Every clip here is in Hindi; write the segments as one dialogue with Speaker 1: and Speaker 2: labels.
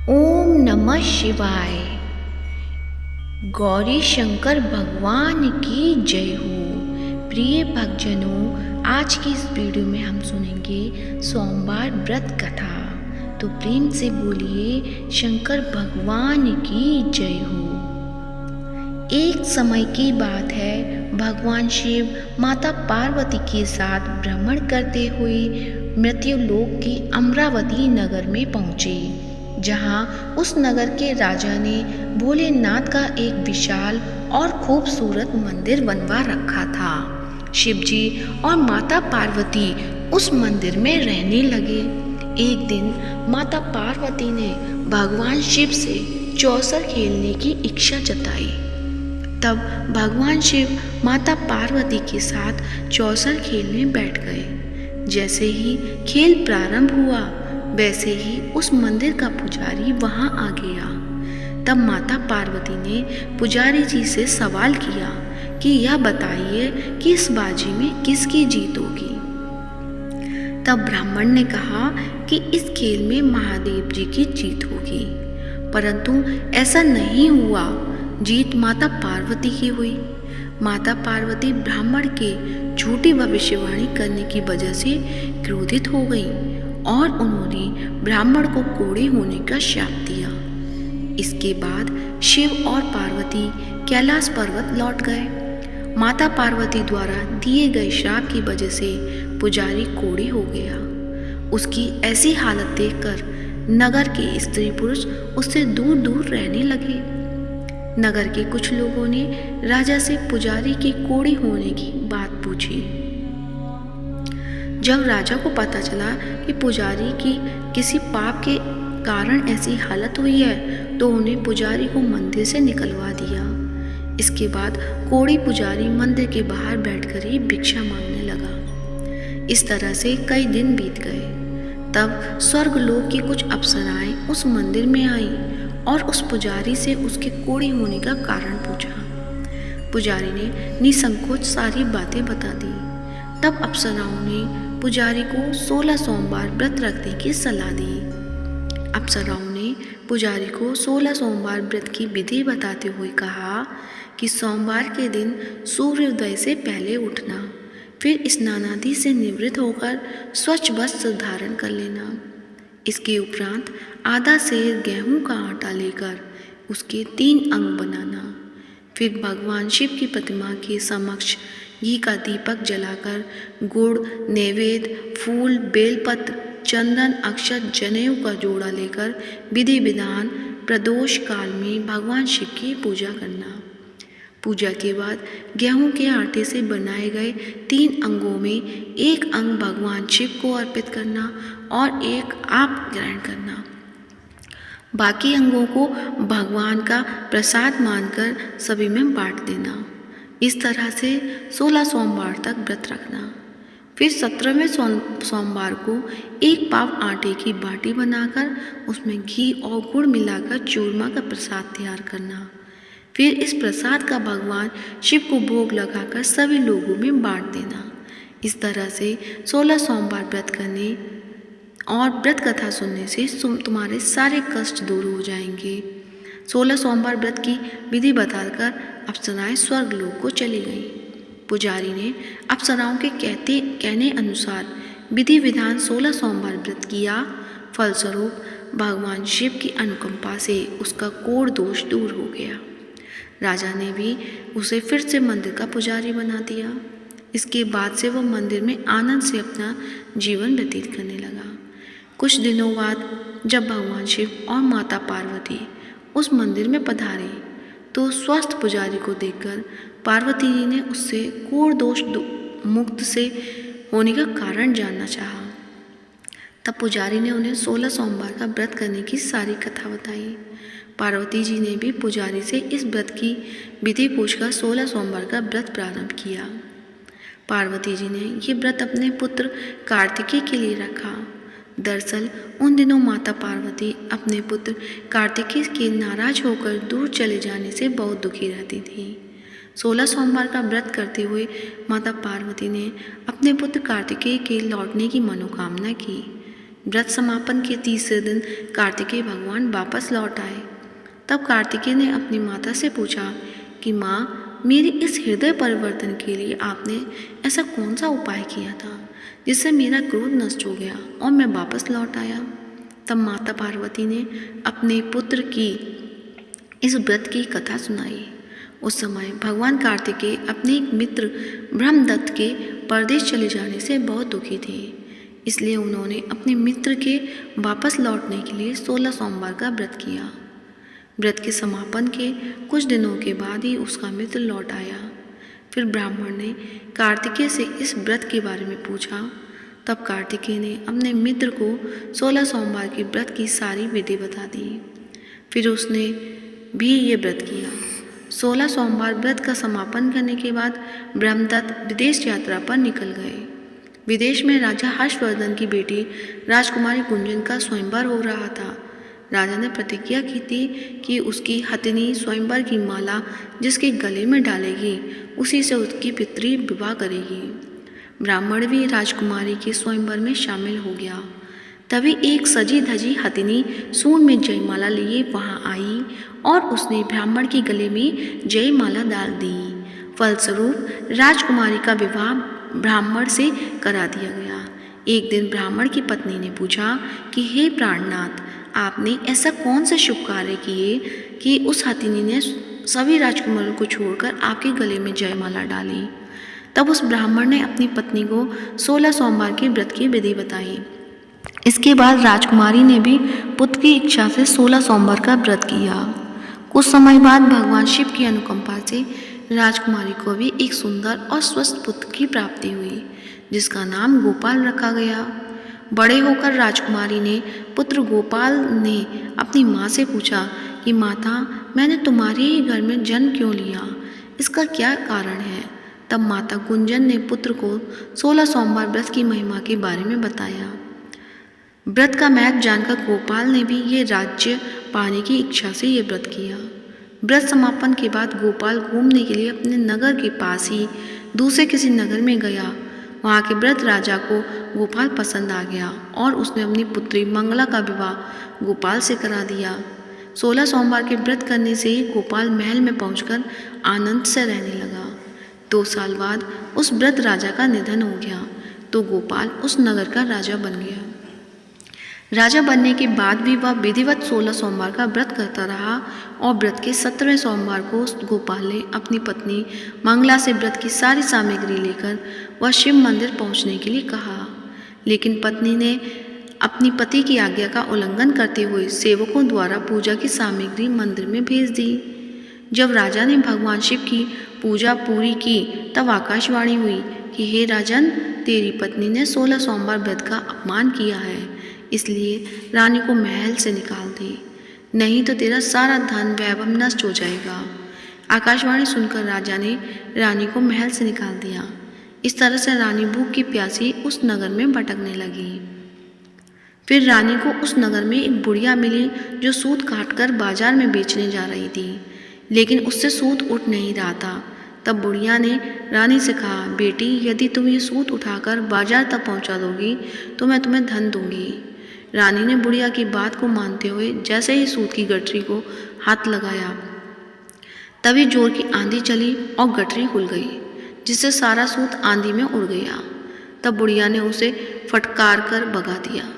Speaker 1: ओम नमः शिवाय। गौरी शंकर भगवान की जय हो। प्रिय भक्तजनों, आज की इस वीडियो में हम सुनेंगे सोमवार व्रत कथा। तो प्रेम से बोलिए शंकर भगवान की जय हो। एक समय की बात है, भगवान शिव माता पार्वती के साथ भ्रमण करते हुए मृत्युलोक के अमरावती नगर में पहुँचे, जहाँ उस नगर के राजा ने भोलेनाथ का एक विशाल और खूबसूरत मंदिर बनवा रखा था। शिवजी और माता पार्वती उस मंदिर में रहने लगे। एक दिन माता पार्वती ने भगवान शिव से चौसर खेलने की इच्छा जताई। तब भगवान शिव माता पार्वती के साथ चौसर खेलने बैठ गए। जैसे ही खेल प्रारंभ हुआ, वैसे ही उस मंदिर का पुजारी वहां आ गया। तब माता पार्वती ने पुजारी जी से सवाल किया कि यह बताइए कि इस बाजी में किसकी जीत होगी। तब ब्राह्मण ने कहा कि इस खेल में महादेव जी की जीत होगी, परंतु ऐसा नहीं हुआ। जीत माता पार्वती की हुई। माता पार्वती ब्राह्मण के झूठी भविष्यवाणी करने की वजह से क्रोधित हो गई और उन्होंने ब्राह्मण को कोढ़े होने का श्राप दिया। इसके बाद शिव और पार्वती कैलाश पर्वत लौट गए। माता पार्वती द्वारा दिए गए श्राप की वजह से पुजारी कोढ़े हो गया। उसकी ऐसी हालत देखकर नगर के स्त्री पुरुष उससे दूर दूर रहने लगे। नगर के कुछ लोगों ने राजा से पुजारी के कोढ़े होने की बात पूछी। जब राजा को पता चला कि पुजारी की किसी पाप के कारण ऐसी हालत हुई है, तो उन्हें पुजारी को मंदिर से निकलवा दिया। इसके बाद कोढ़ी पुजारी मंदिर के बाहर बैठकर ही भिक्षा मांगने लगा। इस तरह से कई दिन बीत गए। तब स्वर्गलोक की कुछ अप्सराएं उस मंदिर में आईं और उस पुजारी से उसके कोढ़े होने का कारण पूछा। पुजारी ने निसंकोच सारी बातें बता दी। तब अप्सराओं ने पुजारी को 16 सोमवार व्रत रखने की सलाह दी। अप्सराओं ने पुजारी को 16 सोमवार व्रत की विधि बताते हुए कहा कि सोमवार के दिन सूर्योदय से पहले उठना, फिर स्नानादि से निवृत्त होकर स्वच्छ वस्त्र धारण कर लेना। इसके उपरांत आधा सेर गेहूं का आटा लेकर उसके 3 अंग बनाना। फिर भगवान शिव की प्रतिमा के समक्ष घी का दीपक जलाकर गुड़, नैवेद्य, फूल, बेलपत्र, चंदन, अक्षत, जनेऊ का जोड़ा लेकर विधि विधान प्रदोष काल में भगवान शिव की पूजा करना। पूजा के बाद गेहूं के आटे से बनाए गए 3 अंगों में एक अंग भगवान शिव को अर्पित करना और एक आप ग्रहण करना। बाकी अंगों को भगवान का प्रसाद मानकर सभी में बांट देना। इस तरह से 16 सोमवार तक व्रत रखना। फिर 17वें सोमवार को 1 पाव आटे की बाटी बनाकर उसमें घी और गुड़ मिलाकर चूरमा का प्रसाद तैयार करना। फिर इस प्रसाद का भगवान शिव को भोग लगाकर सभी लोगों में बांट देना। इस तरह से 16 सोमवार व्रत करने और व्रत कथा सुनने से तुम्हारे सारे कष्ट दूर हो जाएंगे। 16 सोमवार व्रत की विधि बताकर अप्सराएं स्वर्गलोक को चली गईं। पुजारी ने अप्सराओं के कहने अनुसार विधि विधान 16 सोमवार व्रत किया। फलस्वरूप भगवान शिव की अनुकंपा से उसका कोढ़ दोष दूर हो गया। राजा ने भी उसे फिर से मंदिर का पुजारी बना दिया। इसके बाद से वह मंदिर में आनंद से अपना जीवन व्यतीत करने लगा। कुछ दिनों बाद जब भगवान शिव और माता पार्वती उस मंदिर में पधारे, तो स्वस्थ पुजारी को देखकर पार्वती जी ने उससे कोढ़ दोष मुक्त से होने का कारण जानना चाहा। तब पुजारी ने उन्हें 16 सोमवार का व्रत करने की सारी कथा बताई। पार्वती जी ने भी पुजारी से इस व्रत की विधि पूछकर 16 सोमवार का व्रत प्रारंभ किया। पार्वती जी ने ये व्रत अपने पुत्र कार्तिकेय के लिए रखा। दरअसल उन दिनों माता पार्वती अपने पुत्र कार्तिकेय के नाराज होकर दूर चले जाने से बहुत दुखी रहती थी। 16 सोमवार का व्रत करते हुए माता पार्वती ने अपने पुत्र कार्तिकेय के लौटने की मनोकामना की। व्रत समापन के तीसरे दिन कार्तिकेय भगवान वापस लौट आए। तब कार्तिकेय ने अपनी माता से पूछा कि माँ, मेरे इस हृदय परिवर्तन के लिए आपने ऐसा कौन सा उपाय किया था जिससे मेरा क्रोध नष्ट हो गया और मैं वापस लौट आया। तब माता पार्वती ने अपने पुत्र की इस व्रत की कथा सुनाई। उस समय भगवान कार्तिकेय अपने एक मित्र ब्रह्मदत्त के परदेश चले जाने से बहुत दुखी थे। इसलिए उन्होंने अपने मित्र के वापस लौटने के लिए 16 सोमवार का व्रत किया। व्रत के समापन के कुछ दिनों के बाद ही उसका मित्र लौट आया। फिर ब्राह्मण ने कार्तिकेय से इस व्रत के बारे में पूछा। तब कार्तिकेय ने अपने मित्र को 16 सोमवार के व्रत की सारी विधि बता दी। फिर उसने भी ये व्रत किया। 16 सोमवार व्रत का समापन करने के बाद ब्रह्मदत्त विदेश यात्रा पर निकल गए। विदेश में राजा हर्षवर्धन की बेटी राजकुमारी गुंजन का स्वयंवर हो रहा था। राजा ने प्रतिज्ञा की थी कि उसकी हथिनी स्वयंवर की माला जिसके गले में डालेगी उसी से उसकी पितरी विवाह करेगी। ब्राह्मण भी राजकुमारी के स्वयंवर में शामिल हो गया। तभी एक सजी धजी हथिनी सूंड में जयमाला लिए वहां आई और उसने ब्राह्मण के गले में जयमाला डाल दी। फलस्वरूप राजकुमारी का विवाह ब्राह्मण से करा दिया गया। एक दिन ब्राह्मण की पत्नी ने पूछा कि हे प्राणनाथ, आपने ऐसा कौन से शुभ कार्य किए कि उस हथिनी ने सभी राजकुमारों को छोड़कर आपके गले में जयमाला डाली। तब उस ब्राह्मण ने अपनी पत्नी को 16 सोमवार के व्रत की विधि बताई। इसके बाद राजकुमारी ने भी पुत्र की इच्छा से 16 सोमवार का व्रत किया। कुछ समय बाद भगवान शिव की अनुकंपा से राजकुमारी को भी एक सुंदर और स्वस्थ पुत्र की प्राप्ति हुई, जिसका नाम गोपाल रखा गया। बड़े होकर राजकुमारी ने पुत्र गोपाल ने अपनी माँ से पूछा कि माता, मैंने तुम्हारे ही घर में जन्म क्यों लिया, इसका क्या कारण है। तब माता गुंजन ने पुत्र को 16 सोमवार व्रत की महिमा के बारे में बताया। व्रत का महत्व जानकर गोपाल ने भी ये राज्य पाने की इच्छा से ये व्रत किया। व्रत समापन के बाद गोपाल घूमने के लिए अपने नगर के पास ही दूसरे किसी नगर में गया। वहाँ के व्रत राजा को गोपाल पसंद आ गया और उसने अपनी पुत्री मंगला का विवाह गोपाल से करा दिया। 16 सोमवार के व्रत करने से ही गोपाल महल में पहुंचकर आनंद से रहने लगा। 2 साल बाद उस व्रत राजा का निधन हो गया तो गोपाल उस नगर का राजा बन गया। राजा बनने के बाद भी वह विधिवत 16 सोमवार का व्रत करता रहा और व्रत के 17वें सोमवार को गोपाल ने अपनी पत्नी मंगला से व्रत की सारी सामग्री लेकर वह शिव मंदिर पहुंचने के लिए कहा। लेकिन पत्नी ने अपनी पति की आज्ञा का उल्लंघन करते हुए सेवकों द्वारा पूजा की सामग्री मंदिर में भेज दी। जब राजा ने भगवान शिव की पूजा पूरी की तब आकाशवाणी हुई कि हे राजन, तेरी पत्नी ने 16 सोमवार व्रत का अपमान किया है, इसलिए रानी को महल से निकाल दे, नहीं तो तेरा सारा धन वैभव नष्ट हो जाएगा। आकाशवाणी सुनकर राजा ने रानी को महल से निकाल दिया। इस तरह से रानी भूख की प्यासी उस नगर में भटकने लगी। फिर रानी को उस नगर में एक बुढ़िया मिली जो सूत काटकर बाजार में बेचने जा रही थी, लेकिन उससे सूत उठ नहीं रहा था। तब बुढ़िया ने रानी से कहा, बेटी, यदि तुम ये सूत उठाकर बाजार तक पहुंचा दोगी तो मैं तुम्हें धन दूंगी। रानी ने बुढ़िया की बात को मानते हुए जैसे ही सूत की गठरी को हाथ लगाया तभी जोर की आंधी चली और गठरी खुल गई, जिससे सारा सूत आंधी में उड़ गया। तब बुढ़िया ने उसे फटकार कर भगा दिया।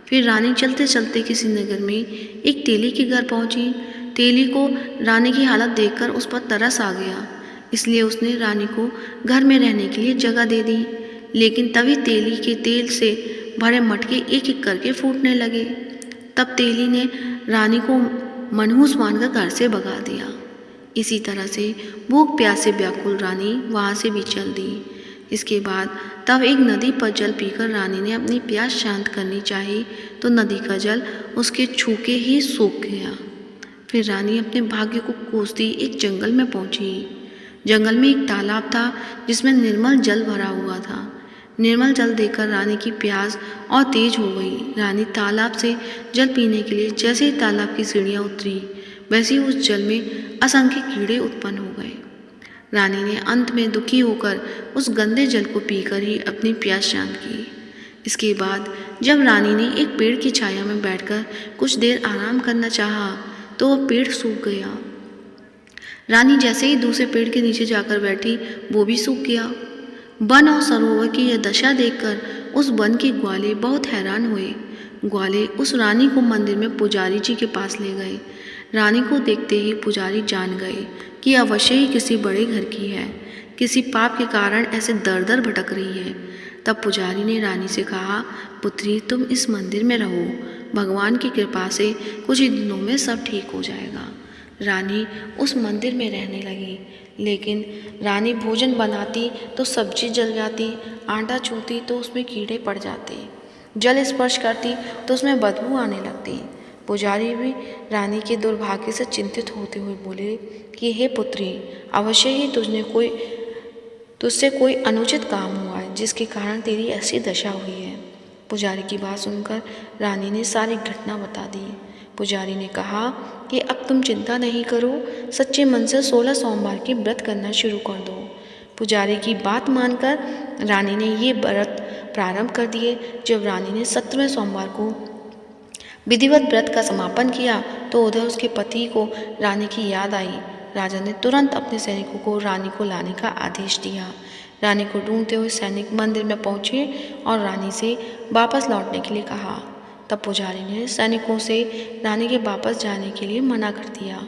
Speaker 1: फिर रानी चलते चलते किसी नगर में एक तेली के घर पहुंची। तेली को रानी की हालत देखकर उस पर तरस आ गया, इसलिए उसने रानी को घर में रहने के लिए जगह दे दी। लेकिन तभी तेली के तेल से भरे मटके एक एक करके फूटने लगे। तब तेली ने रानी को मनहूस मानकर घर से भगा दिया। इसी तरह से भूख प्यास से व्याकुल रानी वहाँ से भी चल दी। इसके बाद तब एक नदी पर जल पीकर रानी ने अपनी प्यास शांत करनी चाही तो नदी का जल उसके छूके ही सूख गया। फिर रानी अपने भाग्य को कोसती एक जंगल में पहुंची। जंगल में एक तालाब था जिसमें निर्मल जल भरा हुआ था। निर्मल जल देखकर रानी की प्यास और तेज हो गई। रानी तालाब से जल पीने के लिए जैसे ही तालाब की सीढ़ियाँ उतरी वैसे ही उस जल में असंख्य कीड़े उत्पन्न हो गए। रानी ने अंत में दुखी होकर उस गंदे जल को पीकर ही अपनी प्यास शांत की। इसके बाद जब रानी ने एक पेड़ की छाया में बैठकर कुछ देर आराम करना चाहा तो वह पेड़ सूख गया। रानी जैसे ही दूसरे पेड़ के नीचे जाकर बैठी वो भी सूख गया। वन और सरोवर की यह दशा देखकर उस वन के ग्वाले बहुत हैरान हुए। ग्वाले उस रानी को मंदिर में पुजारी जी के पास ले गए। रानी को देखते ही पुजारी जान गए कि अवश्य ही किसी बड़े घर की है, किसी पाप के कारण ऐसे दर दर भटक रही है। तब पुजारी ने रानी से कहा, पुत्री तुम इस मंदिर में रहो, भगवान की कृपा से कुछ ही दिनों में सब ठीक हो जाएगा। रानी उस मंदिर में रहने लगी, लेकिन रानी भोजन बनाती तो सब्जी जल जाती, आटा छूती तो उसमें कीड़े पड़ जाते, जल स्पर्श करती तो उसमें बदबू आने लगती। पुजारी भी रानी के दुर्भाग्य से चिंतित होते हुए बोले कि हे पुत्री, अवश्य ही तुझसे कोई अनुचित काम हुआ है जिसके कारण तेरी ऐसी दशा हुई है। पुजारी की बात सुनकर रानी ने सारी घटना बता दी। पुजारी ने कहा कि अब तुम चिंता नहीं करो, सच्चे मन से 16 सोमवार के व्रत करना शुरू कर दो। पुजारी की बात मानकर रानी ने ये व्रत प्रारंभ कर दिए। जब रानी ने 17वें सोमवार को विधिवत व्रत का समापन किया तो उधर उसके पति को रानी की याद आई। राजा ने तुरंत अपने सैनिकों को रानी को लाने का आदेश दिया। रानी को ढूंढते हुए सैनिक मंदिर में पहुंचे और रानी से वापस लौटने के लिए कहा। तब पुजारी ने सैनिकों से रानी के वापस जाने के लिए मना कर दिया।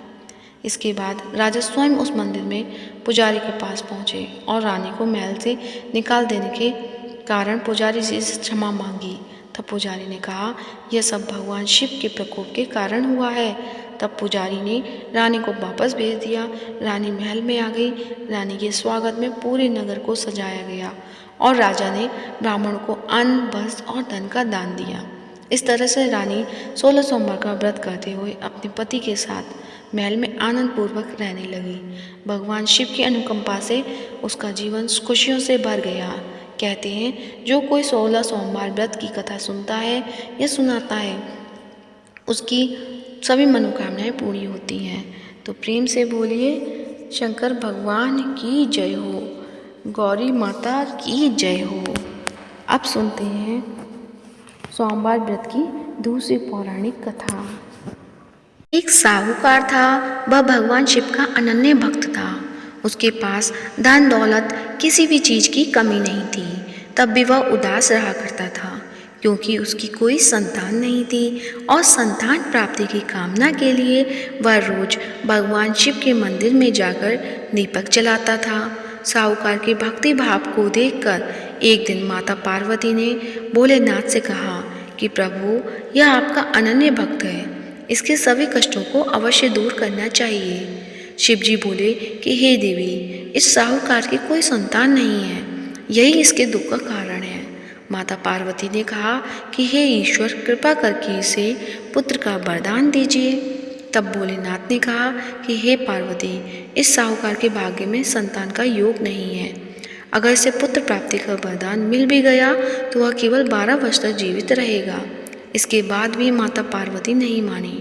Speaker 1: इसके बाद राजा स्वयं उस मंदिर में पुजारी के पास पहुंचे और रानी को महल से निकाल देने के कारण पुजारी जी से क्षमा मांगी। तब पुजारी ने कहा, यह सब भगवान शिव के प्रकोप के कारण हुआ है। तब पुजारी ने रानी को वापस भेज दिया। रानी महल में आ गई। रानी के स्वागत में पूरे नगर को सजाया गया और राजा ने ब्राह्मण को अन्न, वस्त्र और धन का दान दिया। इस तरह से रानी 16 सोमवार का व्रत करते हुए अपने पति के साथ महल में आनंद पूर्वक रहने लगी। भगवान शिव की अनुकंपा से उसका जीवन खुशियों से भर गया। कहते हैं, जो कोई 16 सोमवार व्रत की कथा सुनता है या सुनाता है उसकी सभी मनोकामनाएं पूरी होती हैं। तो प्रेम से बोलिए, शंकर भगवान की जय हो, गौरी माता की जय हो। अब सुनते हैं सोमवार व्रत की दूसरी पौराणिक कथा। एक साहूकार था। वह भगवान शिव का अनन्य भक्त था। उसके पास धन दौलत किसी भी चीज की कमी नहीं थी। तब भी वह उदास रहा करता था क्योंकि उसकी कोई संतान नहीं थी और संतान प्राप्ति की कामना के लिए वह रोज भगवान शिव के मंदिर में जाकर दीपक जलाता था। साहूकार के भक्ति भाव को देखकर एक दिन माता पार्वती ने भोलेनाथ से कहा कि प्रभु, यह आपका अनन्य भक्त है, इसके सभी कष्टों को अवश्य दूर करना चाहिए। शिव जी बोले कि हे देवी, इस साहूकार की कोई संतान नहीं है, यही इसके दुख का कारण है। माता पार्वती ने कहा कि हे ईश्वर, कृपा करके इसे पुत्र का वरदान दीजिए। तब भोलेनाथ ने कहा कि हे पार्वती, इस साहूकार के भाग्य में संतान का योग नहीं है। अगर इसे पुत्र प्राप्ति का वरदान मिल भी गया तो वह केवल 12 वर्ष तक जीवित रहेगा। इसके बाद भी माता पार्वती नहीं मानी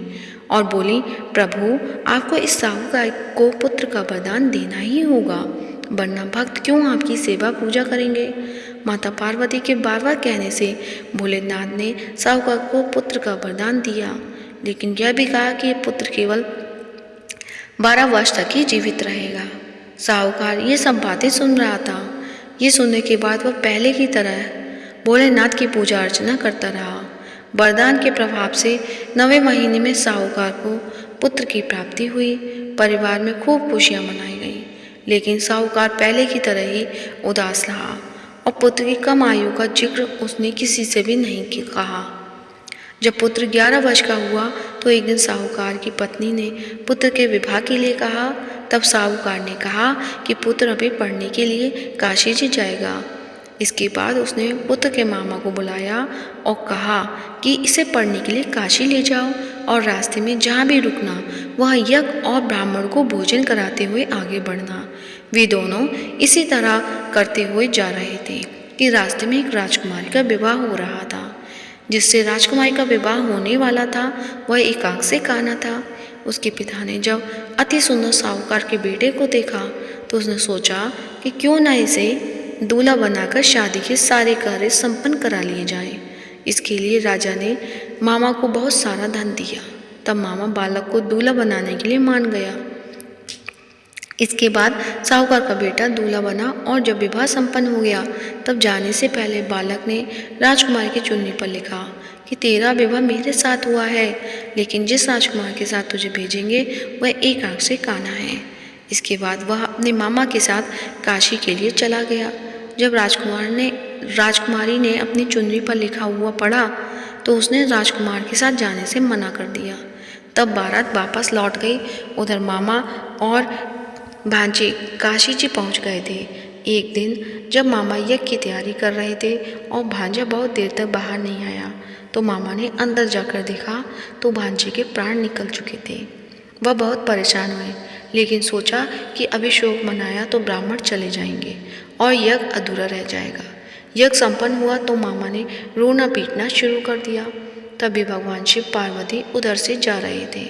Speaker 1: और बोली, प्रभु, आपको इस साहूकार को पुत्र का वरदान देना ही होगा, वरना भक्त क्यों आपकी सेवा पूजा करेंगे। माता पार्वती के बार बार कहने से भोलेनाथ ने साहूकार को पुत्र का वरदान दिया, लेकिन यह भी कहा कि पुत्र केवल 12 वर्ष तक ही जीवित रहेगा। साहूकार ये सब बातें सुन रहा था। ये सुनने के बाद वह पहले की तरह भोलेनाथ की पूजा अर्चना करता रहा। वरदान के प्रभाव से 9वें महीने में साहूकार को पुत्र की प्राप्ति हुई। परिवार में खूब खुशियां मनाई गई, लेकिन साहूकार पहले की तरह ही उदास रहा और पुत्र की कम आयु का जिक्र उसने किसी से भी नहीं कहा। जब पुत्र 11 वर्ष का हुआ तो एक दिन साहूकार की पत्नी ने पुत्र के विवाह के लिए कहा। तब साहूकार ने कहा कि पुत्र अभी पढ़ने के लिए काशी जी जाएगा। इसके बाद उसने पुत्र के मामा को बुलाया और कहा कि इसे पढ़ने के लिए काशी ले जाओ और रास्ते में जहाँ भी रुकना वह यज्ञ और ब्राह्मण को भोजन कराते हुए आगे बढ़ना। वे दोनों इसी तरह करते हुए जा रहे थे कि रास्ते में एक राजकुमारी का विवाह हो रहा था। जिससे राजकुमारी का विवाह होने वाला था वह एक आंख से काना था। उसके पिता ने जब अति सुंदर साहूकार के बेटे को देखा तो उसने सोचा कि क्यों न इसे दूल्हा बनाकर शादी के सारे कार्य संपन्न करा लिए जाएं। इसके लिए राजा ने मामा को बहुत सारा धन दिया। तब मामा बालक को दूल्हा बनाने के लिए मान गया। इसके बाद साहूकार का बेटा दूल्हा बना और जब विवाह संपन्न हो गया तब जाने से पहले बालक ने राजकुमार की चुन्नी पर लिखा कि तेरा विवाह मेरे साथ हुआ है, लेकिन जिस राजकुमार के साथ तुझे भेजेंगे वह एक आंख से काना है। इसके बाद वह अपने मामा के साथ काशी के लिए चला गया। जब राजकुमारी ने अपनी चुन्नी पर लिखा हुआ पढ़ा तो उसने राजकुमार के साथ जाने से मना कर दिया। तब बारात वापस लौट गई। उधर मामा और भांजे काशी जी पहुंच गए थे। एक दिन जब मामा यज्ञ की तैयारी कर रहे थे और भांजा बहुत देर तक बाहर नहीं आया तो मामा ने अंदर जाकर देखा तो भांजे के प्राण निकल चुके थे। वह बहुत परेशान हुए, लेकिन सोचा कि अभी शोक मनाया तो ब्राह्मण चले जाएंगे और यज्ञ अधूरा रह जाएगा। यज्ञ संपन्न हुआ तो मामा ने रोना पीटना शुरू कर दिया। तभी भगवान शिव पार्वती उधर से जा रहे थे।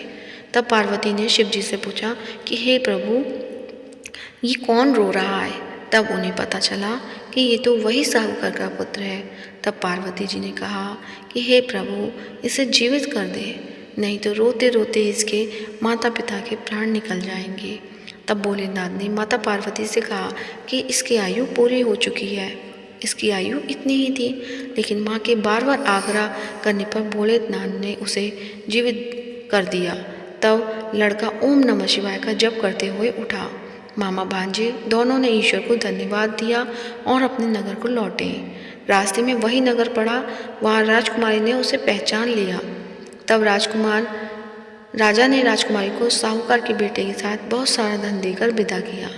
Speaker 1: तब पार्वती ने शिव जी से पूछा कि हे प्रभु, ये कौन रो रहा है? तब उन्हें पता चला कि ये तो वही साहूकार का पुत्र है। तब पार्वती जी ने कहा कि हे प्रभु, इसे जीवित कर दे, नहीं तो रोते रोते इसके माता पिता के प्राण निकल जाएंगे। तब भोलेनाथ ने माता पार्वती से कहा कि इसकी आयु पूरी हो चुकी है। इसकी आयु इतनी ही थी, लेकिन माँ के बार बार आग्रह करने पर भोलेनाथ ने उसे जीवित कर दिया। तब लड़का ओम नमः शिवाय का जप करते हुए उठा। मामा भांजे दोनों ने ईश्वर को धन्यवाद दिया और अपने नगर को लौटे। रास्ते में वही नगर पड़ा, वहाँ राजकुमारी ने उसे पहचान लिया। तब राजा ने राजकुमारी को साहूकार के बेटे के साथ बहुत सारा धन देकर विदा किया।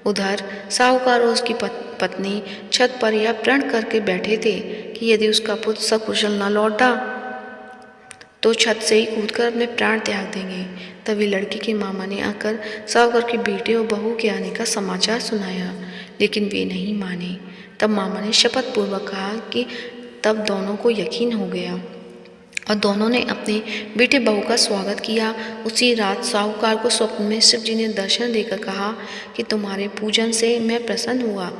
Speaker 1: उधर साहूकार और उसकी पत्नी छत पर यह प्रण करके बैठे थे कि यदि उसका पुत्र सकुशल न लौटा तो छत से ही कूदकर अपने प्राण त्याग देंगे। तभी लड़की के मामा ने आकर साहूकार के बेटे और बहू के आने का समाचार सुनाया, लेकिन वे नहीं माने। तब मामा ने शपथ पूर्वक कहा कि तब दोनों को यकीन हो गया और दोनों ने अपने बेटे बहू का स्वागत किया। उसी रात साहूकार को स्वप्न में शिव जी ने दर्शन देकर कहा कि तुम्हारे पूजन से मैं प्रसन्न हुआ,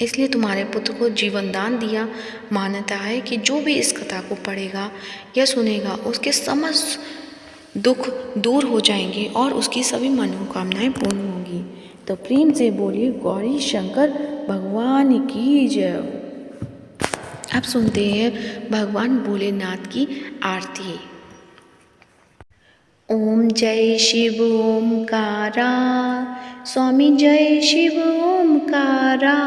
Speaker 1: इसलिए तुम्हारे पुत्र को जीवन दान दिया। मान्यता है कि जो भी इस कथा को पढ़ेगा या सुनेगा उसके समस्त दुख दूर हो जाएंगे और उसकी सभी मनोकामनाएं पूर्ण होंगी। तो प्रेम से बोलिए गौरी शंकर भगवान की जय। अब सुनते हैं भगवान भोलेनाथ की आरती। ओम जय शिव ओमकारा, स्वामी जय शिव ओमकारा।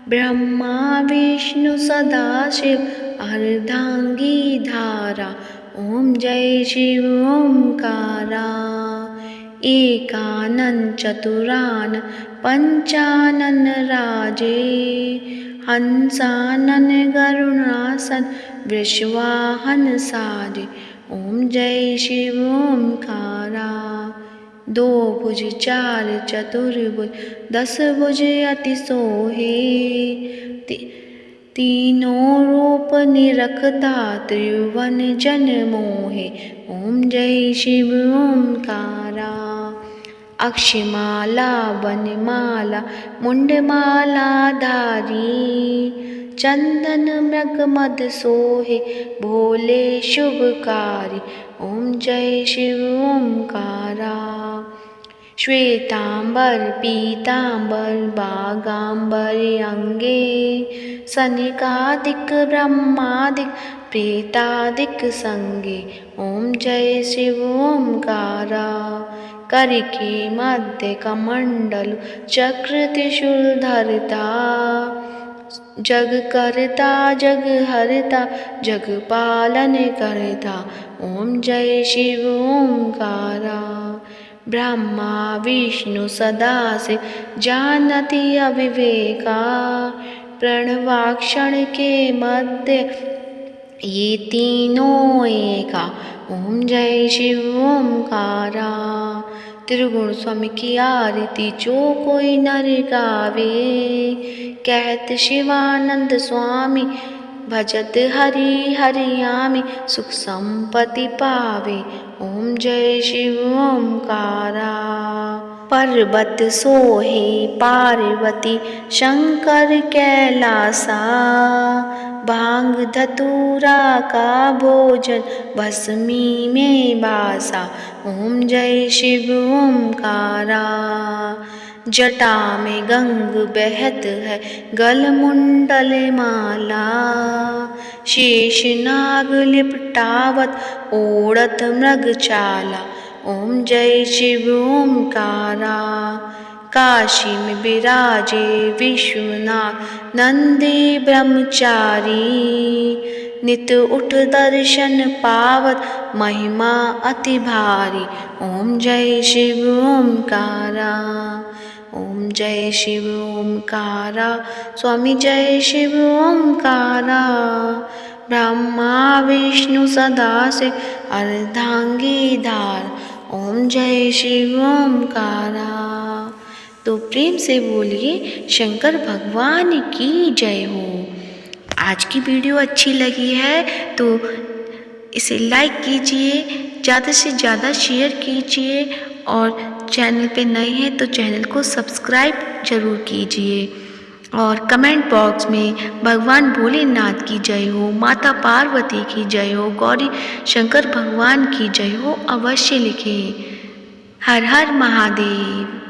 Speaker 1: ब्रह्मा विष्णु सदाशिव अर्धांगी धारा। ओम जय शिव ओमकारा। एकानन चतुरान पंचानन राजे। हंसानन गरुणासन वृषवाहन साजे। ओम जय शिव ओमकारा। दो भुज चार चतुर्भुज 10 भुज अति सोहे। तीनों रूप निरखता त्रिभुवन जन मोहे। ओम जय शिव ओमकारा। अक्षमाला वनमाला मुंडमाला धारी। चंदन मृग मद सोहे भोले शुभकारी। ओम जय शिव ओमकारा। श्वेतांबर पीतांबर बागांबर अंगे। सनकादिक ब्रह्मादिक प्रेतादिक संगे। ओम जय शिव ओमकारा। करके मध्य कमंडल चक्र त्रिशूल धरता। जग करता जग हरता जग पालन करता। ओम जय शिव ओमकारा। ब्रह्मा विष्णु सदाशिव जानति अविवेका। प्रणवाक्षण के मध्य ये तीनों एका। ओम जय शिव ओमकारा। त्रिगुण स्वामी की आरती जो कोई नर गावे। कहत शिवानंद स्वामी भजत हरि हरियामी। सुख संपत्ति पावे। ओम जय शिव ओमकारा। पर्वत सोहे पार्वती शंकर कैलासा, भांग धतूरा का भोजन भस्मी में बासा। ओम जय शिव ओमकारा। जटा में गंग बहत है गलमुंडल माला, शेष नाग लिपटावत ओढ़त मृग चाला। ओम जय शिव ओमकारा। काशी में विराजे विश्वनाथ नंदी ब्रह्मचारी, नित उठ दर्शन पावत महिमा अति भारी। ओम जय शिव ओमकारा। ओम जय शिव ओमकारा। स्वामी जय शिव ओमकारा। ब्रह्मा विष्णु सदा शिव अर्धांगी धार। ओम जय शिव ओमकारा। तो प्रेम से बोलिए शंकर भगवान की जय हो। आज की वीडियो अच्छी लगी है तो इसे लाइक कीजिए, ज़्यादा से ज़्यादा शेयर कीजिए और चैनल पे नए हैं तो चैनल को सब्सक्राइब जरूर कीजिए। और कमेंट बॉक्स में भगवान भोलेनाथ की जय हो, माता पार्वती की जय हो, गौरी शंकर भगवान की जय हो अवश्य लिखें। हर हर महादेव।